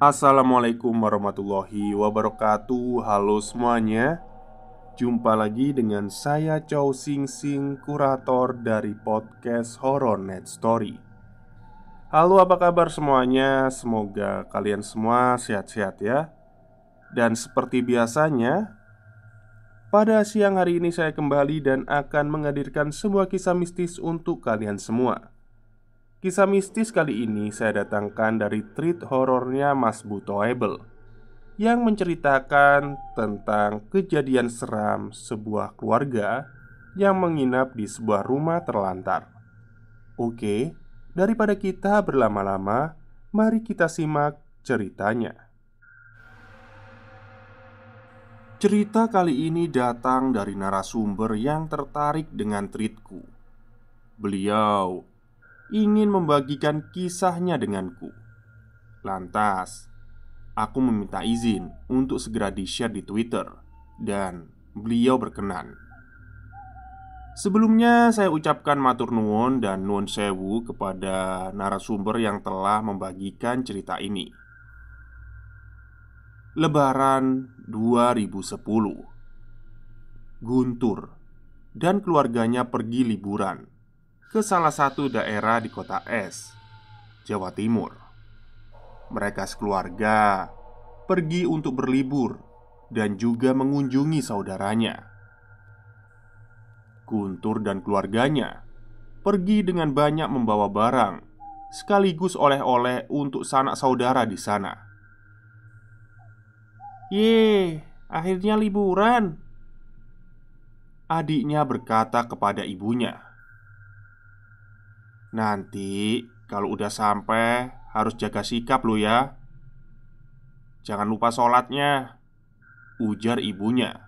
Assalamualaikum warahmatullahi wabarakatuh. Halo semuanya. Jumpa lagi dengan saya Chow Sing Sing, kurator dari podcast Horror Net Story. Halo, apa kabar semuanya? Semoga kalian semua sehat-sehat ya. Dan seperti biasanya, pada siang hari ini saya kembali dan akan menghadirkan sebuah kisah mistis untuk kalian semua. Kisah mistis kali ini saya datangkan dari treat horornya Mas Butoable, yang menceritakan tentang kejadian seram sebuah keluarga yang menginap di sebuah rumah terlantar. Oke, daripada kita berlama-lama, mari kita simak ceritanya. Cerita kali ini datang dari narasumber yang tertarik dengan treatku. Beliau ingin membagikan kisahnya denganku. Lantas, aku meminta izin untuk segera di-share di Twitter, dan beliau berkenan. Sebelumnya saya ucapkan matur nuwun dan nuwun sewu kepada narasumber yang telah membagikan cerita ini. Lebaran 2010, Guntur dan keluarganya pergi liburan ke salah satu daerah di kota Es, Jawa Timur. Mereka sekeluarga pergi untuk berlibur dan juga mengunjungi saudaranya. Guntur dan keluarganya pergi dengan banyak membawa barang, sekaligus oleh-oleh untuk sanak saudara di sana. "Ye, akhirnya liburan," adiknya berkata kepada ibunya. "Nanti kalau udah sampai harus jaga sikap lo ya. Jangan lupa sholatnya," ujar ibunya.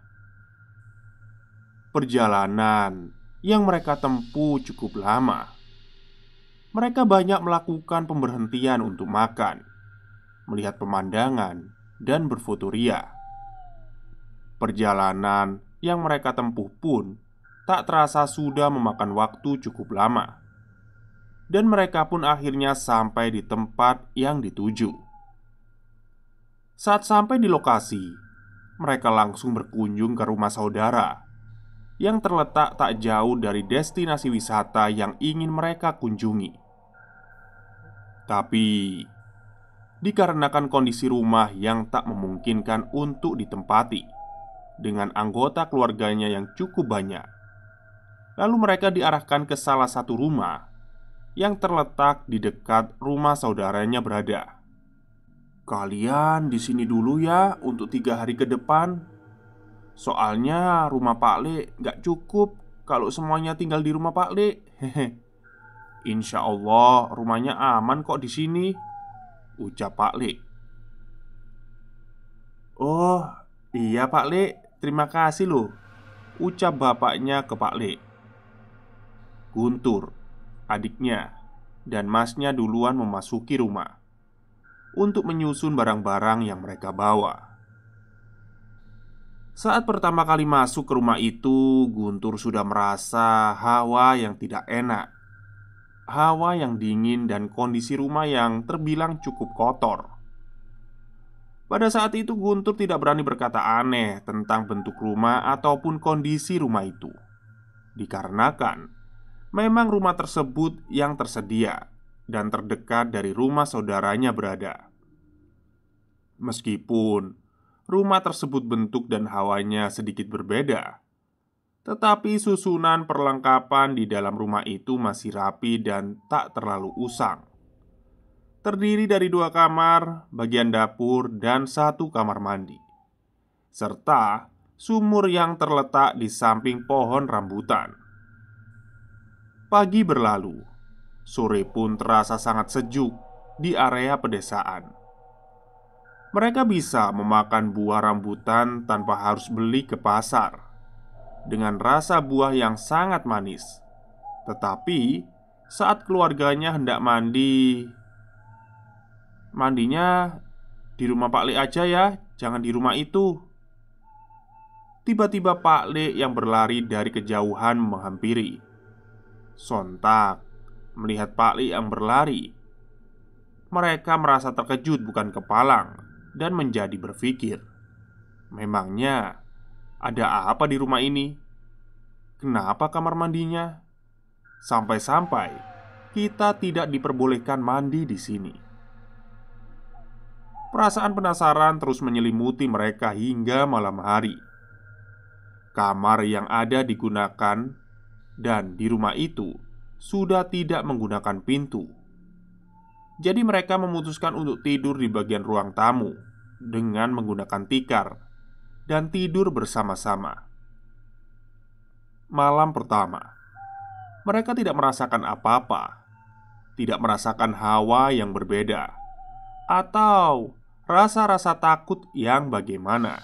Perjalanan yang mereka tempuh cukup lama. Mereka banyak melakukan pemberhentian untuk makan, melihat pemandangan, dan berfotoria. Perjalanan yang mereka tempuh pun tak terasa sudah memakan waktu cukup lama. Dan mereka pun akhirnya sampai di tempat yang dituju. Saat sampai di lokasi, mereka langsung berkunjung ke rumah saudara yang terletak tak jauh dari destinasi wisata yang ingin mereka kunjungi. Tapi dikarenakan kondisi rumah yang tak memungkinkan untuk ditempati dengan anggota keluarganya yang cukup banyak, lalu mereka diarahkan ke salah satu rumah yang terletak di dekat rumah saudaranya berada. "Kalian di sini dulu ya untuk 3 hari ke depan. Soalnya rumah Pak Le gak cukup kalau semuanya tinggal di rumah Pak Le. Hehe. Insya Allah rumahnya aman kok di sini," ucap Pak Le. "Oh iya Pak Le, terima kasih loh," ucap bapaknya ke Pak Le. Guntur, adiknya, dan masnya duluan memasuki rumah untuk menyusun barang-barang yang mereka bawa. Saat pertama kali masuk ke rumah itu, Guntur sudah merasa hawa yang tidak enak. Hawa yang dingin dan kondisi rumah yang terbilang cukup kotor. Pada saat itu Guntur tidak berani berkata aneh tentang bentuk rumah ataupun kondisi rumah itu, dikarenakan memang rumah tersebut yang tersedia dan terdekat dari rumah saudaranya berada. Meskipun rumah tersebut bentuk dan hawanya sedikit berbeda, tetapi susunan perlengkapan di dalam rumah itu masih rapi dan tak terlalu usang. Terdiri dari 2 kamar, bagian dapur, dan 1 kamar mandi, serta sumur yang terletak di samping pohon rambutan. Pagi berlalu, sore pun terasa sangat sejuk di area pedesaan. Mereka bisa memakan buah rambutan tanpa harus beli ke pasar, dengan rasa buah yang sangat manis. Tetapi saat keluarganya hendak mandinya di rumah Pak Le aja ya, jangan di rumah itu. Tiba-tiba Pak Le yang berlari dari kejauhan menghampiri. Sontak melihat Pak Le yang berlari, mereka merasa terkejut bukan kepalang dan menjadi berpikir, memangnya ada apa di rumah ini? Kenapa kamar mandinya? Sampai-sampai kita tidak diperbolehkan mandi di sini. Perasaan penasaran terus menyelimuti mereka hingga malam hari. Kamar yang ada digunakan dan di rumah itu sudah tidak menggunakan pintu. Jadi mereka memutuskan untuk tidur di bagian ruang tamu dengan menggunakan tikar dan tidur bersama-sama. Malam pertama, mereka tidak merasakan apa-apa, tidak merasakan hawa yang berbeda, atau rasa-rasa takut yang bagaimana.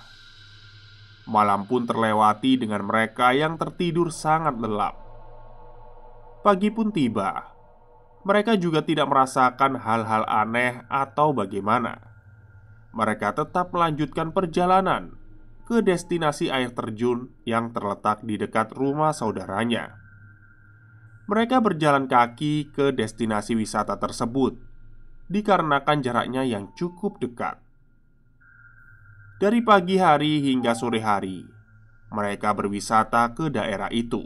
Malam pun terlewati dengan mereka yang tertidur sangat lelap. Pagi pun tiba. Mereka juga tidak merasakan hal-hal aneh atau bagaimana. Mereka tetap melanjutkan perjalanan ke destinasi air terjun yang terletak di dekat rumah saudaranya. Mereka berjalan kaki ke destinasi wisata tersebut dikarenakan jaraknya yang cukup dekat. Dari pagi hari hingga sore hari, mereka berwisata ke daerah itu.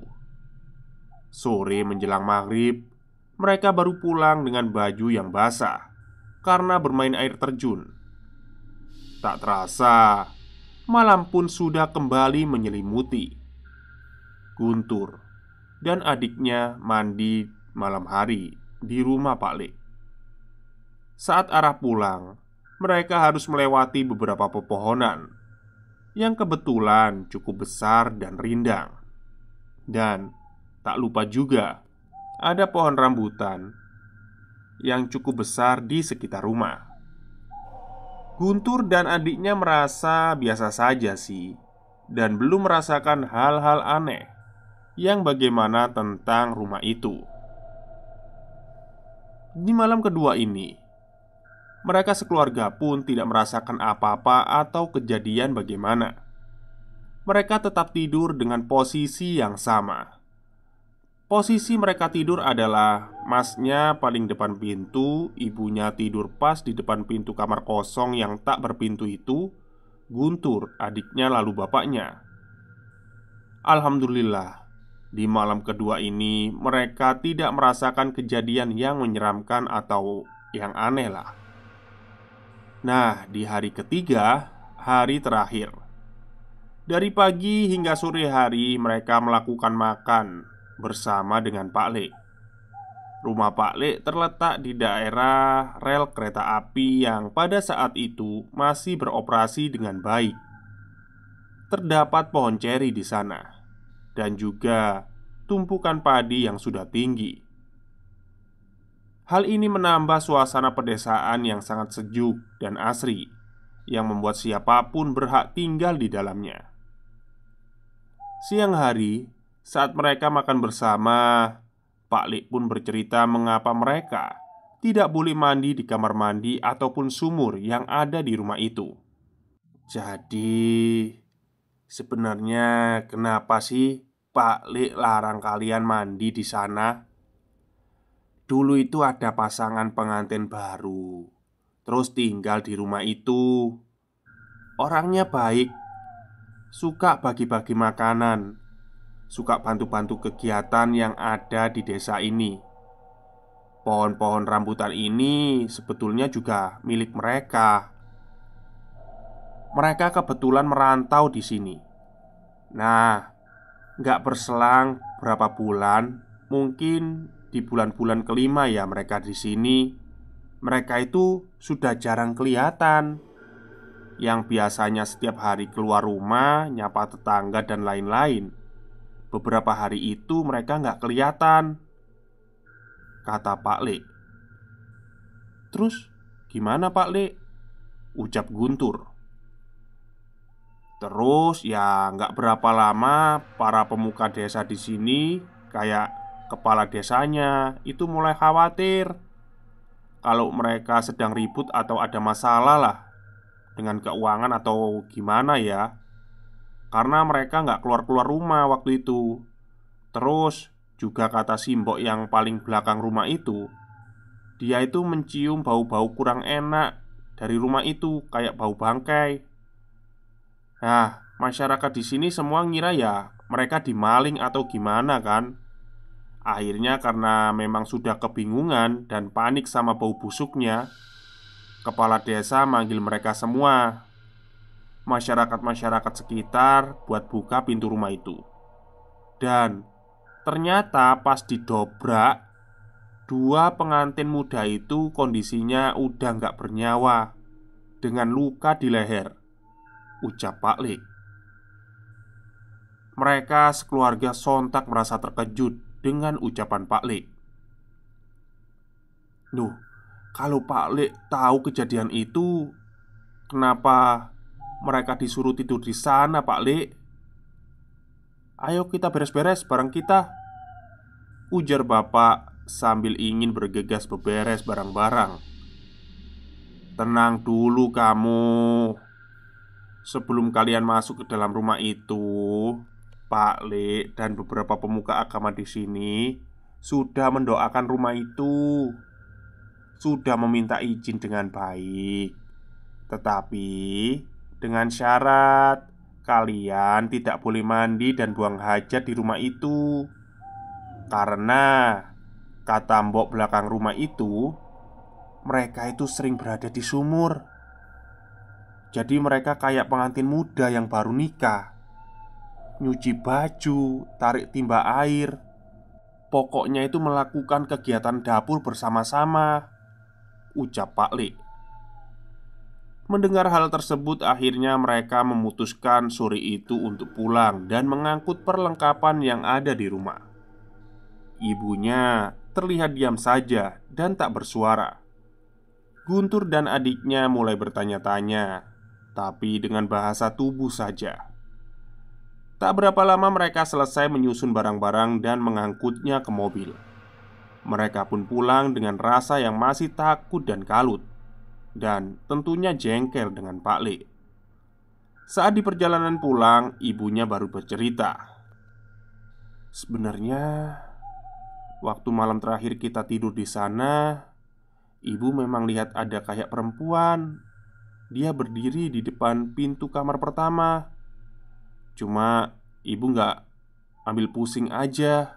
Sore menjelang maghrib, mereka baru pulang dengan baju yang basah karena bermain air terjun. Tak terasa, malam pun sudah kembali menyelimuti. Guntur dan adiknya mandi malam hari di rumah Pak Le. Saat arah pulang, mereka harus melewati beberapa pepohonan yang kebetulan cukup besar dan rindang. Dan tak lupa juga ada pohon rambutan yang cukup besar di sekitar rumah. Guntur dan adiknya merasa biasa saja sih, dan belum merasakan hal-hal aneh yang bagaimana tentang rumah itu. Di malam kedua ini, mereka sekeluarga pun tidak merasakan apa-apa atau kejadian bagaimana. Mereka tetap tidur dengan posisi yang sama. Posisi mereka tidur adalah masnya paling depan pintu, ibunya tidur pas di depan pintu kamar kosong yang tak berpintu itu, Guntur, adiknya lalu bapaknya. Alhamdulillah, di malam kedua ini mereka tidak merasakan kejadian yang menyeramkan atau yang aneh lah. Nah, di hari ketiga, hari terakhir, dari pagi hingga sore hari mereka melakukan makan bersama dengan Pak Le. Rumah Pak Le terletak di daerah rel kereta api yang pada saat itu masih beroperasi dengan baik. Terdapat pohon ceri di sana dan juga tumpukan padi yang sudah tinggi. Hal ini menambah suasana pedesaan yang sangat sejuk dan asri, yang membuat siapapun berhak tinggal di dalamnya. Siang hari, saat mereka makan bersama, Pak Lik pun bercerita mengapa mereka tidak boleh mandi di kamar mandi ataupun sumur yang ada di rumah itu. Jadi, sebenarnya kenapa sih Pak Lik larang kalian mandi di sana? Dulu itu ada pasangan pengantin baru, terus tinggal di rumah itu. Orangnya baik, suka bagi-bagi makanan, suka bantu-bantu kegiatan yang ada di desa ini. Pohon-pohon rambutan ini sebetulnya juga milik mereka. Mereka kebetulan merantau di sini. Nah, nggak berselang berapa bulan, mungkin di bulan-bulan kelima ya mereka di sini, mereka itu sudah jarang kelihatan. Yang biasanya setiap hari keluar rumah, nyapa tetangga dan lain-lain, beberapa hari itu mereka nggak kelihatan, kata Pak Le. Terus gimana Pak Le? Ucap Guntur. Terus ya nggak berapa lama para pemuka desa di sini, kayak kepala desanya, itu mulai khawatir kalau mereka sedang ribut atau ada masalah lah dengan keuangan atau gimana ya. Karena mereka nggak keluar-keluar rumah waktu itu. Terus juga kata Simbok yang paling belakang rumah itu, dia itu mencium bau-bau kurang enak dari rumah itu, kayak bau bangkai. Nah, masyarakat di sini semua ngira ya mereka dimaling atau gimana kan. Akhirnya karena memang sudah kebingungan dan panik sama bau busuknya, kepala desa manggil mereka semua, masyarakat-masyarakat sekitar, buat buka pintu rumah itu. Dan ternyata pas didobrak, dua pengantin muda itu kondisinya udah nggak bernyawa, dengan luka di leher, ucap Pak Le. Mereka sekeluarga sontak merasa terkejut dengan ucapan Pak Le. Duh, kalau Pak Le tahu kejadian itu, kenapa mereka disuruh tidur di sana, Pak Le? Ayo kita beres-beres barang kita, ujar bapak sambil ingin bergegas beberes barang-barang. Tenang dulu kamu. Sebelum kalian masuk ke dalam rumah itu, Pak Le dan beberapa pemuka agama di sini sudah mendoakan rumah itu, sudah meminta izin dengan baik. Tetapi dengan syarat kalian tidak boleh mandi dan buang hajat di rumah itu. Karena kata mbok belakang rumah itu, mereka itu sering berada di sumur. Jadi mereka kayak pengantin muda yang baru nikah, nyuci baju, tarik timba air. Pokoknya itu melakukan kegiatan dapur bersama-sama, ucap Pak Le. Mendengar hal tersebut, akhirnya mereka memutuskan sore itu untuk pulang dan mengangkut perlengkapan yang ada di rumah. Ibunya terlihat diam saja dan tak bersuara. Guntur dan adiknya mulai bertanya-tanya, tapi dengan bahasa tubuh saja. Tak berapa lama mereka selesai menyusun barang-barang dan mengangkutnya ke mobil. Mereka pun pulang dengan rasa yang masih takut dan kalut, dan tentunya jengkel dengan Pak Le. Saat di perjalanan pulang, ibunya baru bercerita, sebenarnya waktu malam terakhir kita tidur di sana, ibu memang lihat ada kayak perempuan. Dia berdiri di depan pintu kamar pertama. Cuma ibu nggak ambil pusing aja.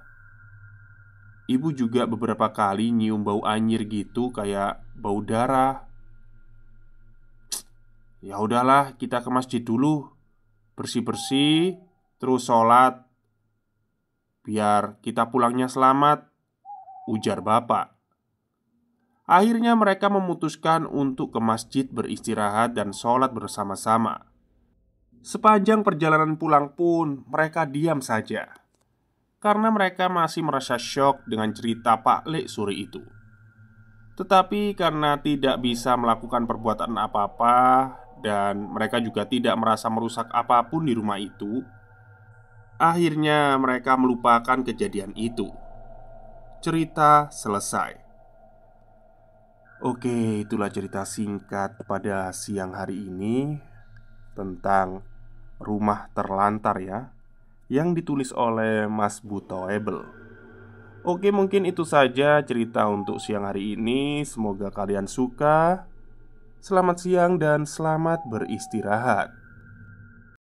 Ibu juga beberapa kali nyium bau anyir gitu, kayak bau darah. Ya udahlah, kita ke masjid dulu, bersih-bersih, terus sholat, biar kita pulangnya selamat, ujar bapak. Akhirnya mereka memutuskan untuk ke masjid beristirahat dan sholat bersama-sama. Sepanjang perjalanan pulang pun mereka diam saja, karena mereka masih merasa syok dengan cerita Pak Le sore itu. Tetapi karena tidak bisa melakukan perbuatan apa-apa, dan mereka juga tidak merasa merusak apapun di rumah itu, akhirnya mereka melupakan kejadian itu. Cerita selesai. Oke, itulah cerita singkat pada siang hari ini tentang rumah terlantar ya, yang ditulis oleh Mas Butoebel. Oke, mungkin itu saja cerita untuk siang hari ini. Semoga kalian suka. Selamat siang dan selamat beristirahat.